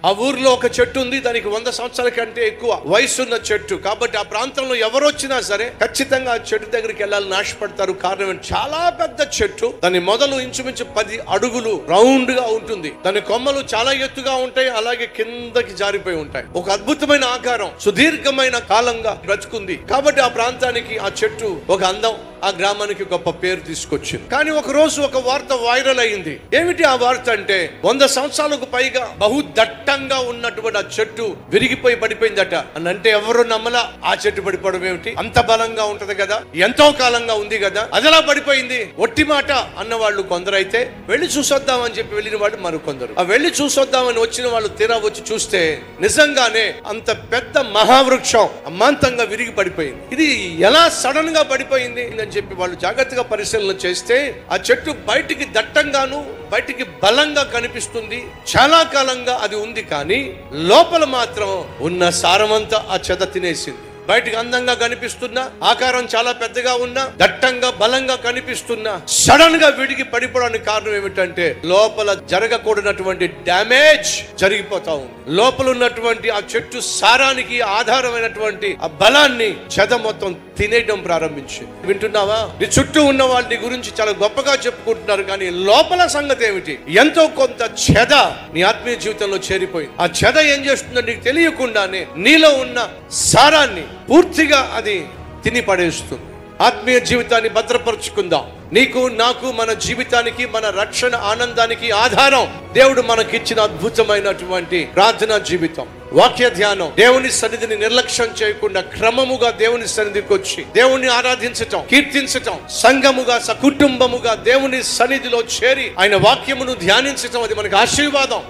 ఆ ఊర్లో ఒక చెట్టు ఉంది, దానికి 100 సంవత్సరాల కంటే ఎక్కువ వయసున్న చెట్టు. కాబట్టి ఆ ప్రాంతంలో ఎవరు వచ్చినా సరే ఖచ్చితంగా ఆ చెట్టు దగ్గరికి వెళ్ళాలని ఆశపడతారు. కారణం చాలా పెద్ద చెట్టు. దాని మొదలు ఇంచుమించు 10 అడుగులు రౌండ్ గా ఉంటుంది. దాని కొమ్మలు చాలా ఎత్తుగా ఉంటాయి, అలాగే కిందకి జారిపోయి ఉంటాయి. ఒక అద్భుతమైన ఆకారం, సుదీర్ఘమైన కాలంగా బ్రతుకుంది. కాబట్టి ఆ ప్రాంతానికి ఆ చెట్టు ఒక అందం, ఆ గ్రామానికి గొప్ప పేరు తీసుకొచ్చింది. కానీ ఒక రోజు ఒక వార్త వైరల్ అయింది. ఏమిటి ఆ వార్త అంటే 100 సంవత్సరాలకు పైగా బహు దట్టంగా ఉన్నటువంటి ఆ చెట్టు విరిగిపోయి పడిపోయిందట. అని అంటే ఎవరు నమ్మలా. ఆ చెట్టు పడిపోవడం ఏమిటి, అంత బలంగా ఉంటది కదా, ఎంతో కాలంగా ఉంది కదా, అదెలా పడిపోయింది, ఒట్టి మాట అన్న వాళ్ళు కొందరైతే, వెళ్ళి చూసొద్దామని చెప్పి వెళ్ళిన వాళ్ళు మరికొందరు. ఆ వెళ్ళి చూసొద్దామని వచ్చిన వాళ్ళు తీరా వచ్చి చూస్తే నిజంగానే అంత పెద్ద మహావృక్షం అమాంతంగా విరిగి పడిపోయింది. ఇది ఎలా సడన్ గా పడిపోయింది అని చెప్పి వాళ్ళు జాగ్రత్తగా పరిశీలన చేస్తే ఆ చెట్టు బయటికి దట్టంగాను బయటికి బలంగా కనిపిస్తుంది. చాలా కాలంగా అది ఉంది, కానీ లోపల మాత్రం ఉన్న సారమంతా ఆ చెద తినేసింది. బయటికి అందంగా కనిపిస్తున్నా, ఆకారం చాలా పెద్దగా ఉన్నా, దట్టంగా బలంగా కనిపిస్తున్నా, సడన్ గా విడిగి పడిపోవడానికి కారణం ఏమిటంటే లోపల జరగకూడనటువంటి డ్యామేజ్ జరిగిపోతా ఉంది. లోపల ఉన్నటువంటి ఆ చెట్టు సారానికి ఆధారమైనటువంటి ఆ బలాన్ని చెద మొత్తం తినేయడం ప్రారంభించింది. వింటున్నావా? నీ చుట్టూ ఉన్న వాళ్ళ గురించి చాలా గొప్పగా చెప్పుకుంటున్నారు, కానీ లోపల సంగతి ఏమిటి? ఎంతో కొంత చెద నీ ఆత్మీయ జీవితంలో చేరిపోయింది. ఆ చెద ఏం చేస్తుందో నీకు తెలియకుండానే నీలో ఉన్న సారాన్ని పూర్తిగా అది తిని పడేస్తుంది. ఆత్మీయ జీవితాన్ని భద్రపరుచుకుందాం. నీకు నాకు మన జీవితానికి, మన రక్షణ ఆనందానికి ఆధారం దేవుడు మనకిచ్చిన అద్భుతమైనటువంటి ప్రార్థనా జీవితం, వాక్య ధ్యానం. దేవుని సన్నిధిని నిర్లక్ష్యం చేయకుండా క్రమముగా దేవుని సన్నిధికి వచ్చి దేవుణ్ణి ఆరాధించటం, కీర్తించటం, సంఘముగా సకుటుంబముగా దేవుని సన్నిధిలో చేరి ఆయన వాక్యమును ధ్యానించటం, అది మనకు ఆశీర్వాదం.